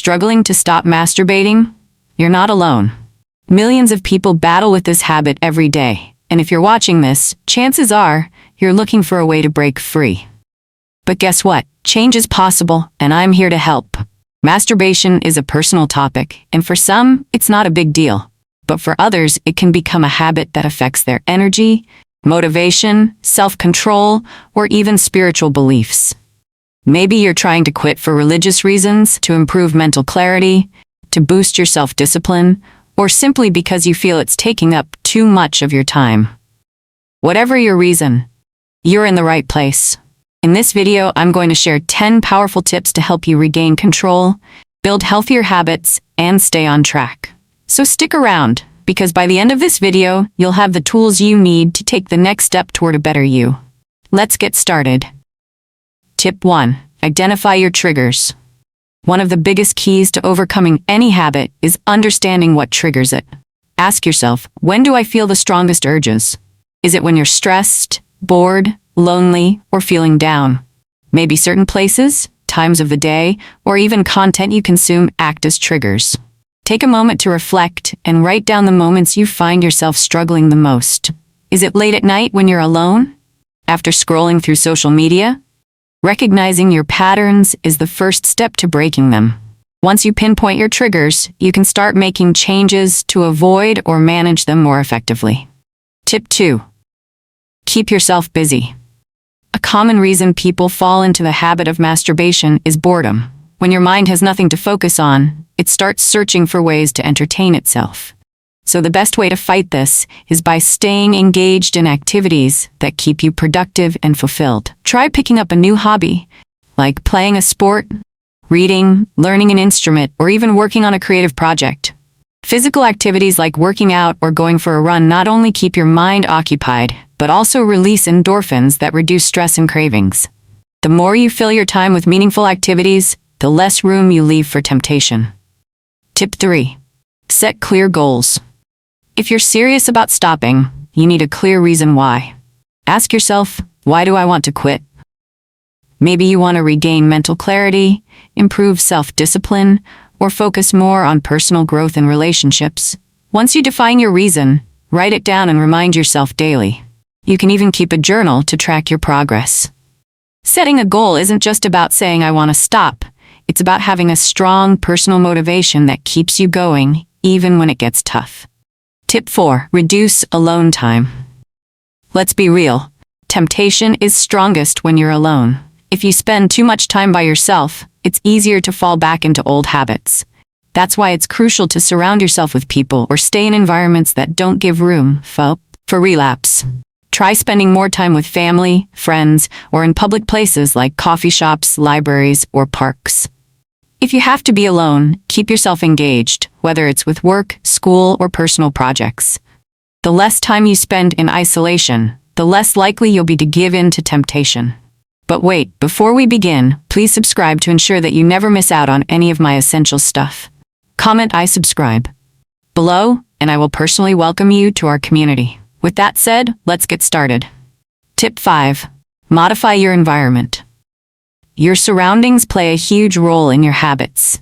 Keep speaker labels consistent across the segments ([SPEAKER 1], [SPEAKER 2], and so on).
[SPEAKER 1] Struggling to stop masturbating? You're not alone. Millions of people battle with this habit every day, and if you're watching this, chances are you're looking for a way to break free. But guess what? Change is possible, and I'm here to help. Masturbation is a personal topic, and for some, it's not a big deal. But for others, it can become a habit that affects their energy, motivation, self-control, or even spiritual beliefs. Maybe you're trying to quit for religious reasons, to improve mental clarity, to boost your self-discipline, or simply because you feel it's taking up too much of your time. Whatever your reason, you're in the right place. In this video, I'm going to share 10 powerful tips to help you regain control, build healthier habits, and stay on track. So stick around, because by the end of this video, you'll have the tools you need to take the next step toward a better you. Let's get started. Tip 1. Identify your triggers. One of the biggest keys to overcoming any habit is understanding what triggers it. Ask yourself, when do I feel the strongest urges? Is it when you're stressed, bored, lonely, or feeling down? Maybe certain places, times of the day, or even content you consume act as triggers. Take a moment to reflect and write down the moments you find yourself struggling the most. Is it late at night when you're alone? After scrolling through social media? Recognizing your patterns is the first step to breaking them. Once you pinpoint your triggers, you can start making changes to avoid or manage them more effectively. Tip 2. Keep yourself busy. A common reason people fall into the habit of masturbation is boredom. When your mind has nothing to focus on, it starts searching for ways to entertain itself. So the best way to fight this is by staying engaged in activities that keep you productive and fulfilled. Try picking up a new hobby, like playing a sport, reading, learning an instrument, or even working on a creative project. Physical activities like working out or going for a run not only keep your mind occupied, but also release endorphins that reduce stress and cravings. The more you fill your time with meaningful activities, the less room you leave for temptation. Tip 3. Set clear goals. If you're serious about stopping, you need a clear reason why. Ask yourself, why do I want to quit? Maybe you want to regain mental clarity, improve self-discipline, or focus more on personal growth and relationships. Once you define your reason, write it down and remind yourself daily. You can even keep a journal to track your progress. Setting a goal isn't just about saying I want to stop. It's about having a strong personal motivation that keeps you going, even when it gets tough. Tip 4. Reduce alone time. Let's be real. Temptation is strongest when you're alone. If you spend too much time by yourself, it's easier to fall back into old habits. That's why it's crucial to surround yourself with people or stay in environments that don't give room for relapse. Try spending more time with family, friends, or in public places like coffee shops, libraries, or parks. If you have to be alone, keep yourself engaged, whether it's with work, school, or personal projects. The less time you spend in isolation, the less likely you'll be to give in to temptation. But wait, before we begin, please subscribe to ensure that you never miss out on any of my essential stuff. Comment I subscribe below, and I will personally welcome you to our community. With that said, let's get started. Tip 5. Modify your environment. Your surroundings play a huge role in your habits.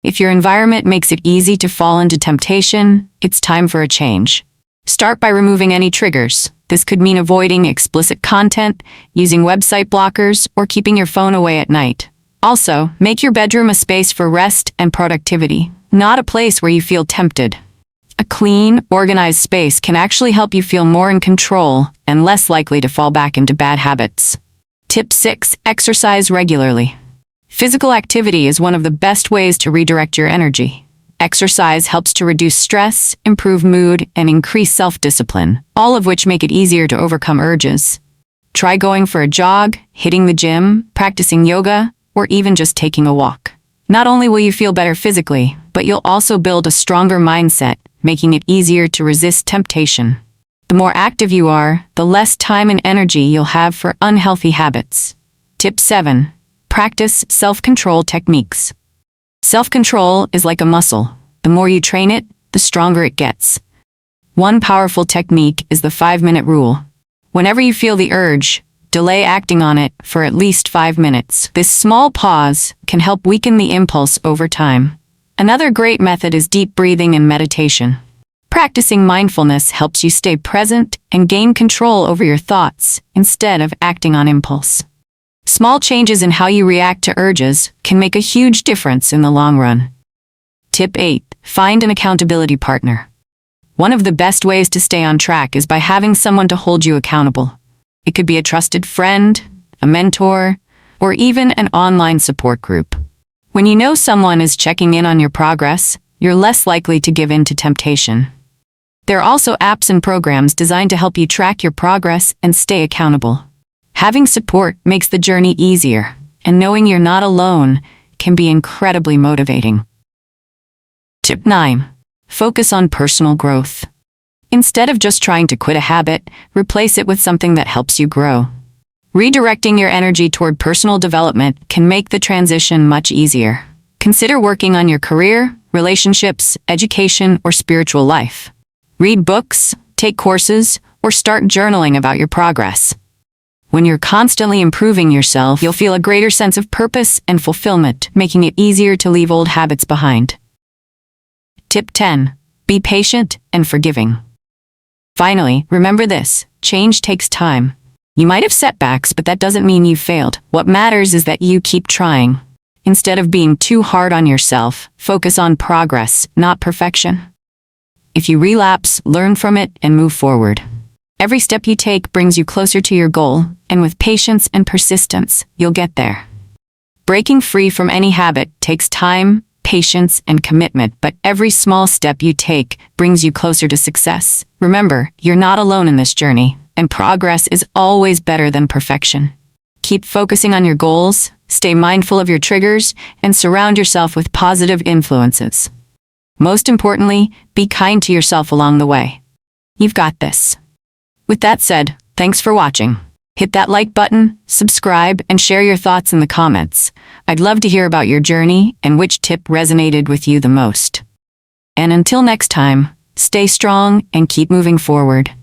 [SPEAKER 1] If your environment makes it easy to fall into temptation, it's time for a change. Start by removing any triggers. This could mean avoiding explicit content, using website blockers, or keeping your phone away at night. Also, make your bedroom a space for rest and productivity, not a place where you feel tempted. A clean, organized space can actually help you feel more in control and less likely to fall back into bad habits. Tip 6. Exercise regularly. Physical activity is one of the best ways to redirect your energy. Exercise helps to reduce stress, improve mood, and increase self-discipline, all of which make it easier to overcome urges. Try going for a jog, hitting the gym, practicing yoga, or even just taking a walk. Not only will you feel better physically, but you'll also build a stronger mindset, making it easier to resist temptation. The more active you are, the less time and energy you'll have for unhealthy habits. Tip 7. Practice self-control techniques. Self-control is like a muscle. The more you train it, the stronger it gets. One powerful technique is the 5-minute rule. Whenever you feel the urge, Delay acting on it for at least 5 minutes. This small pause can help weaken the impulse over time. Another great method is deep breathing and meditation. Practicing mindfulness helps you stay present and gain control over your thoughts instead of acting on impulse. Small changes in how you react to urges can make a huge difference in the long run. Tip 8. Find an accountability partner. One of the best ways to stay on track is by having someone to hold you accountable. It could be a trusted friend, a mentor, or even an online support group. When you know someone is checking in on your progress, you're less likely to give in to temptation. There are also apps and programs designed to help you track your progress and stay accountable. Having support makes the journey easier, and knowing you're not alone can be incredibly motivating. Tip 9. Focus on personal growth. Instead of just trying to quit a habit, replace it with something that helps you grow. Redirecting your energy toward personal development can make the transition much easier. Consider working on your career, relationships, education, or spiritual life. Read books, take courses, or start journaling about your progress. When you're constantly improving yourself, you'll feel a greater sense of purpose and fulfillment, making it easier to leave old habits behind. Tip 10. Be patient and forgiving. Finally, remember this: change takes time. You might have setbacks, but that doesn't mean you've failed. What matters is that you keep trying. Instead of being too hard on yourself, focus on progress, not perfection. If you relapse, learn from it and move forward. Every step you take brings you closer to your goal, and with patience and persistence, you'll get there. Breaking free from any habit takes time, patience, and commitment, but every small step you take brings you closer to success. Remember, you're not alone in this journey, and progress is always better than perfection. Keep focusing on your goals, stay mindful of your triggers, and surround yourself with positive influences. Most importantly, be kind to yourself along the way. You've got this. With that said, thanks for watching. Hit that like button, subscribe, and share your thoughts in the comments. I'd love to hear about your journey and which tip resonated with you the most. And until next time, stay strong and keep moving forward.